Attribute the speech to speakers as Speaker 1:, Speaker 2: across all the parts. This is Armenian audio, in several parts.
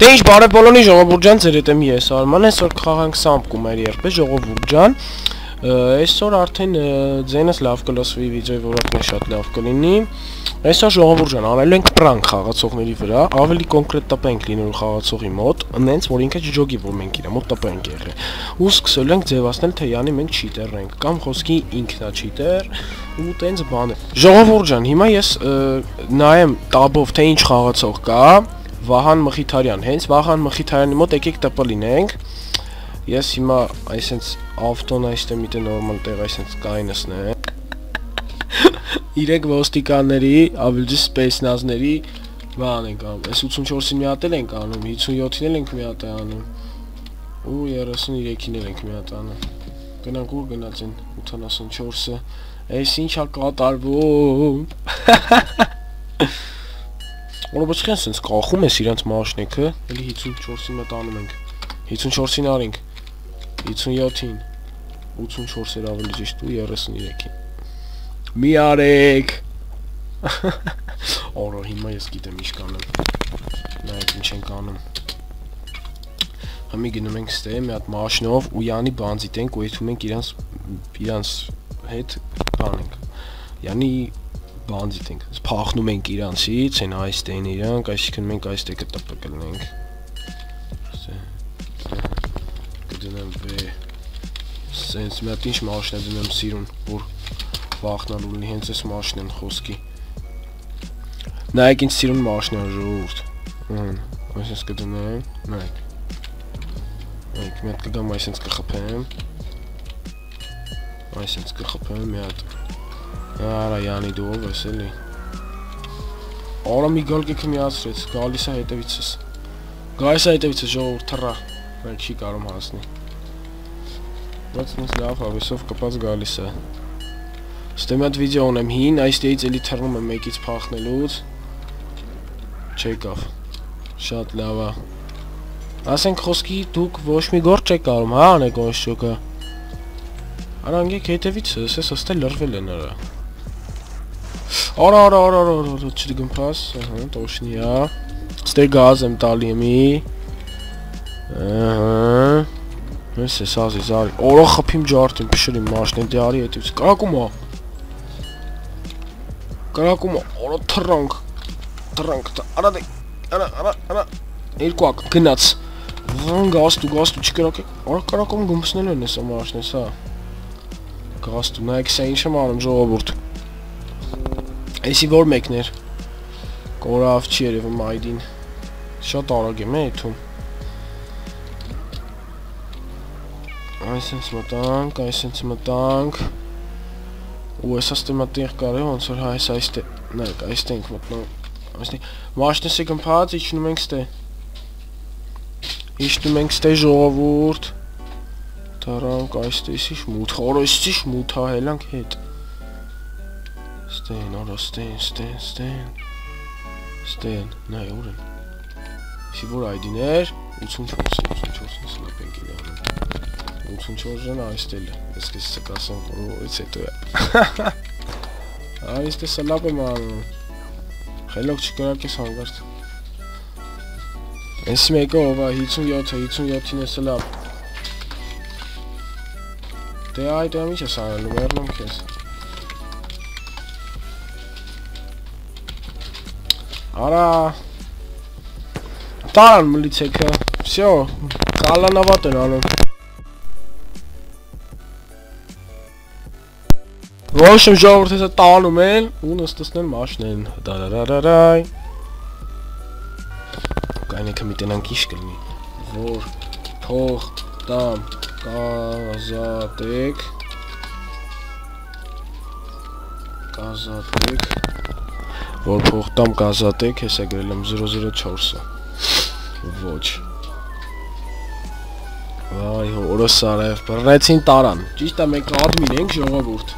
Speaker 1: Դե ինչ բարև բոլորի ժողովուրդ ջան, ձեր հետ եմ ես Արման, այսօր խաղանք Սամպկում էր երբես ժողովուրդ ջան։ Այսօր արդեն ձենս լավ կլսվի վիդեոյի որակն շատ լավ կլինի։ Այսօր ժողովուրդ ջան, արել ենք պրանք խաղացողների վրա, ավելի կոնկրետ տպենք լինելու խաղացողի մոտ, նենց որ ինքը չջոգի, որ մենք իր մոտ տպենք եղել։ Ու սկսել ենք ձևացնել, թե յանի մենք չիտեր ենք, կամ խոսքի ինքն է չիտեր, ու տենց բան է։ Ժողովուրդ ջան, հիմա ես նայեմ տաբով, թե ինչ խաղացող կա։ Վահան Մխիթարյան, հենց Վահան Մխիթարյանի մոտ եկեք տպ լինենք։ Ես հիմա այսենց ավտոն այստեղ միտը նորմալ տեղ այսենց կայնսնեմ։ 3 ոստիկանների, ավելի սպեյսնազների բան ենք անում։ Այս 84-ին մի հատ ենք անում, 57-ին ենք մի հատ անում։ Ու 33-ին ենք մի հատ անում։ Գնանք ուր գնաց են 84-ը։ Այս ինչա կատարվում։ Որոբոչքեն սենց կախում ես իրանց մաշնեքը, էլի 54-ին մտ անում ենք, 54-ին արինք, 57-ին, 84-էր ավելի ճիշտ ու 33-ին, մի արեք, օրո հիմա ես գիտեմ ինչ կանեմ, նայեք ինչ ենք անում, համի գնում ենք ստե մի հատ մաշնով ու յանի բանձիտենք ու եթում ենք իրանց հետ բանենք, յանի բանձիտ ենք, փախնում ենք իրանցից, են այստեն իրանք, այսինքն մենք այստեղ կտպ կլնենք, կդնեմ վ, սենց մի հատ ինչ մաշն է դնեմ սիրուն, որ վախնալու լինի, հենց ես մաշն են խոսքի, նայեք ինչ սիրուն մաշն է ժողովուրդ, այսպես կդնեմ, նայեք, մի հատ կգամ այսպես կխփեմ, այսպես կխփեմ մի հատ, Արա յանի դու ով ես էլի Արա մի գալկեքը միացրեց, գալիս է հետևիցս Գալիս է հետևիցս ժողովուրդ թռա Մենք չի կարում հասնի Բայց նենց լավ հավեսով կպած գալիս է Ստե մի հատ վիդեո ունեմ հին, այստեղից էլի թռնում եմ մեկից փախնելուց Չեկավ Շատ լավ է Ասենք խոսքի դուք ոչ մի գործ չեք կարում, հա անեք ոնց շոկը Արա անգեք հետևիցս, ես աստե լրվել են արա Արա, չդգմպաս, տոշնի է, ստե գազ եմ տալի եմի, ես ես ազի զարի, օրո խպիմ ջարդիմ, պշրիմ մաշն են դյարի հետիվս, կարակում է, օրո թրանք, արա դե, արա, երկու ակ, գնաց, գաստու չկրակ է, արա կարակում գումսնել են եսա մաշն ես հա, գաստու, նայք սա ինչ եմ անում ժողովուրդ, Այսի որ մեկն էր, կորավ չի երևում այդին, շատ արագ եմ է եթում, այսենց մտանք, ու ես աստե մտեղ կար է, ոնց որ հայս այստե, նայք այստե ենք մտնում, մաշնես է գմպած, իչնում ենք ստե ժողովուրդ, թարանք այստե իսիշ մութ, խորո իսիշ մութ հա հելանք հետ, Ստեն, արա, ստեն, նայ, որ են, իսի որ այդին էր, 84-ին սլապ ենք իլ անում, 84-ն այստել է, ես կես սկասան խորովից հետո է, այստե սլապ եմ անում, խելոք չկրակ ես հանգարդ, ես մեկը ով է, 57-ին է սլապ, դե այդ եմ ինչ ես անելու, մերնում կես, Արա Տարան մլիցեքը Всё Կալանավատ են անում Ոչմ ժողովուրդ հեսա տանում են ու նստսնել մաշն են Դարարարարայ Կայնեքը մի տնանք իշ կլնի Որ թող տամ կազատեք Որ փողտամ կազատեք, հեսա գրել եմ 004-ը Ոչ Վայ հորը սարև, բրնեցին տարան Ճիշտ է մենք ադմին ենք ժողովուրդ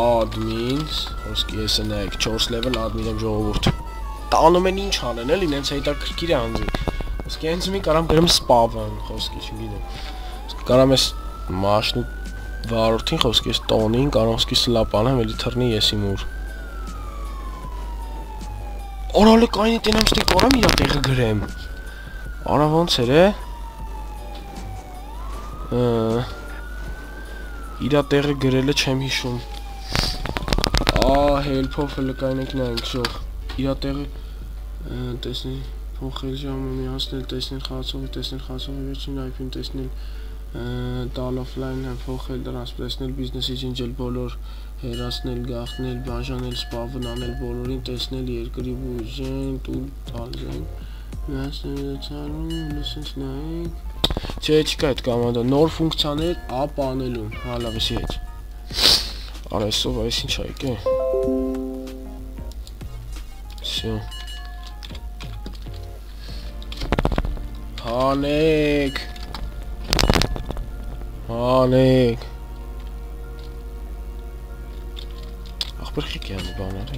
Speaker 1: Ադմին Հոսկի եսը նայեք, 4 level ադմին եմ ժողովուրդ Տանում են ինչ անեն էլ, ինենց հետաքրքիր է անձի Հոսկի հենց մի կարամ գրեմ սպավան, խոսքի չգիտեմ Կարամ ես մաշնու վարորդին, խոսքի ես տոնին, կարամ հոսկի սլապ անեմ, էլի թրնի եսի մուր Օրալը կայնի տենամ ստեղ կարամ իրա տեղը գրեմ Արա ոնց էր է։ Իրա տեղը գրելը չեմ հիշում։ Help-ով հələ կայնեք նայենք շող։ Իրա տեղը տեսնել փոխել ժամը միացնել, տեսնել խաղացողի վերջին IP-ն տեսնել, տալ օֆլայն փոխել դրանց տեսնել, բիզնեսի ջնջել բոլոր հերացնել, գաղթնել, բաժանել, սպավն անել բոլորին, տեսնել երկրի բյուջեն, տուլ տալ զեն, միացնել ցարում, լսենք նայենք։ Չէ, չկա այդ կոմանդա, նոր ֆունկցիաներ ապ անելու, հալավ էսի հետ։ Արա այսով այս ինչ այք է։ Всё։ Հանեք։ Ախպեր խիք է անի բաները։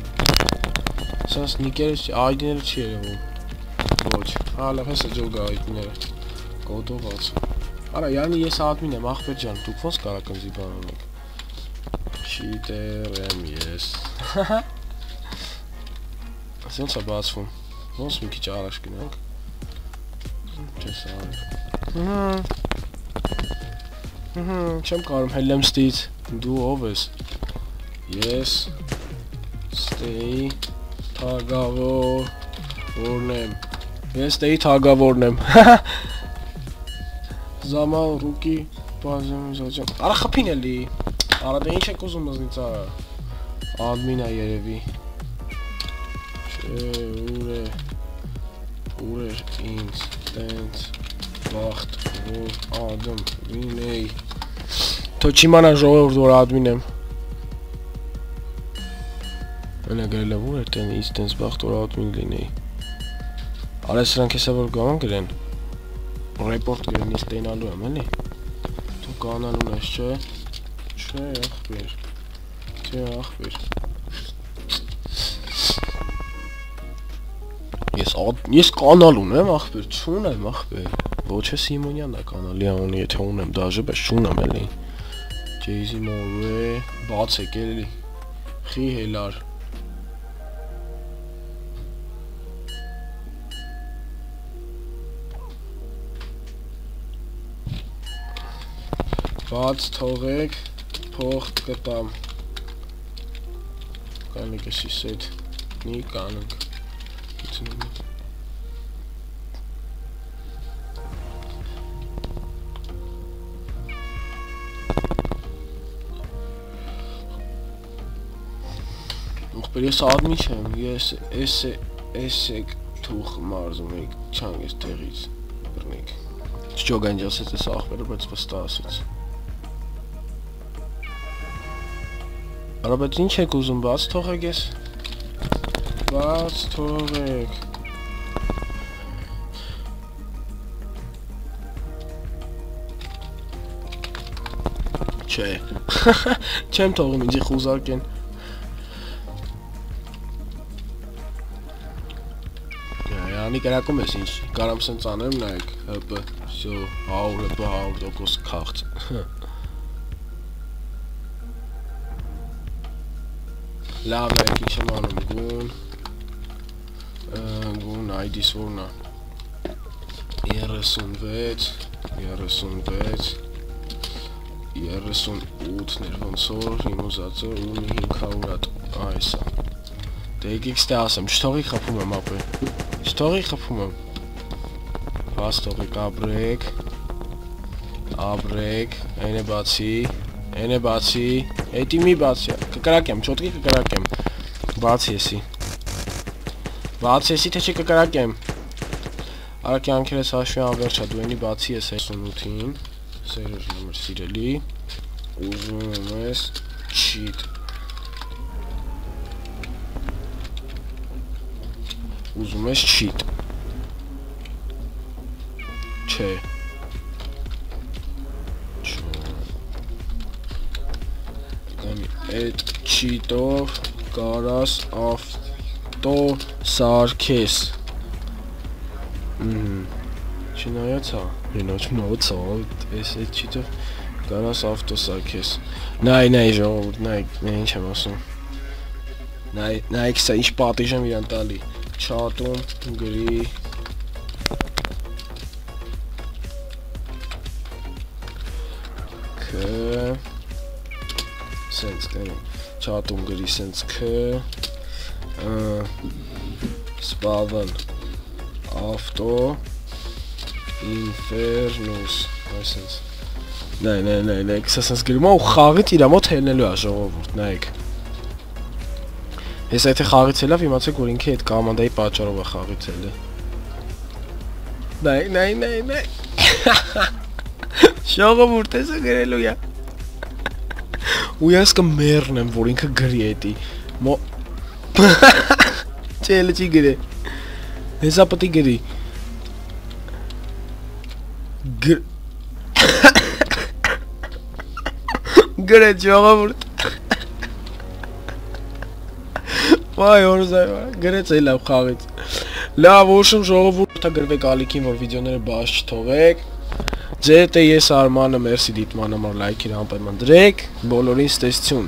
Speaker 1: Սանց նիկերը ID-ները չի երևում։ Ոչ, հալավ հեսա ջոգա ID-ները։ Կոդոված։ Արա, յանի ես admin եմ, ախպեր ջան, դուք ոնց կարաք ինձի բան անեք։ Cheater եմ ես։ Ասենց է բացվում։ Ոնց մի քիչ առաջ գնանք։ Չես արել։ Չեմ կարում հելեմ ստից։ Դու ով ես։ Ես ստեի թագավորն եմ։ Ես ստեի թագավորն եմ։ Զամա ռուկի բազում զաճան։ Արա խփին էլի։ Արա դե ինչ եք ուզում ազնից արա։ Admin-ա երևի։ Չէ, ուր էր ինձ տենց վախտ, որ ադմ վինեի։ Թո չիմանա ժողովուրդ որ admin եմ։ Այնա գրել է որ էր ինձ տենց վախտ որ admin լինեի։ Արա սրանք հեսա որ գան գրեն։ Report գրեն ես տենալու եմ էլի։ Դու կանալուն ես չէ։ Չէ ախպեր։ Չէ ախպեր։ Ես կանալ ունեմ ախպեր, չունեմ ախպեր։ Ոչ է Սիմոնյանն է կանալի անունը, եթե ունեմ դաժե, բայց չունեմ էլի։ Jay-Z More, բաց եք էլի։ Խի հելար։ Բաց թողեք, փող կտամ։ Կանեք էսի սետ, մի կանենք։ Ես admin չեմ, ես էսեք թուխ մարզում եք, չանք ես տեղից բրնեք։ Չջոգա ինչ ասեց ես ախպերը, բայց վստահ ասեց։ Արա, բայց ինչ եք ուզում, բաց թողեք ես։ Բաց թողեք։ Չէ, չեմ թողում ինձի խուզարկեն։ Անի կրակում ես ինչ, կարամ սենց անեմ նայք, հպը, всё, 100% քաղց։ Լավ նայք ինչ եմ անում, գուն ID-ս որն է, 36, 38-ներ ոնց որ, իմ ուզածը ունի 500 այս է։ Դե եկեք ստե ասեմ, չթողի խփում եմ ապե։ Չթողի խփում եմ։ Բաց թողիկ աբրեք, այն է բացի, էտի մի բացի, կկրակեմ, չոտկի կկրակեմ, բացի եսի, թե չի կկրակեմ, արա կյանքեր ես հաշվի անվերջա, դու ենի բացի ես 38-ին, սերր նմր սիրելի, ուզում ես չիտ, ուզում ես չիտ, չէ, այդ չիտով կարաս ավտո սարքես, չնայացա, չնայացա, այս չիտով կարաս ավտո սարքես, նայ ժողովուրդ, նայ ինչ եմ ասում, նայք սա ինչ պատիժ եմ իրան տալի, չատում գրի Սենց կանի չատում գրի սենց K Սպավն ավտո Ինֆերնուս Այսենց Նայք, սա սենց գրում ու խաղից իրա մոտ հելնելու է ժողովուրդ, նայք Ես եթե խաղից հելավ, իմացեք, որ ինքը այդ կամանդայի պատճառով է խաղից հելը Նայք Ժողովուրդ ես է գրելու է Ու ես կմերն եմ, որ ինքը գրի էտի Չելը չի գրի Հեսա պտի գրի Գրեց ժողովուրդ Վայ օրզայ գրեց է լավ խաղից Լավ ոշում ժողովուրդ գրվեք ալիքին որ վիդեոները բաց չթողեք Ձետ է ես Արմանը մերսի դիտման համար լայքին անպայման դրեք բոլորին ստեսություն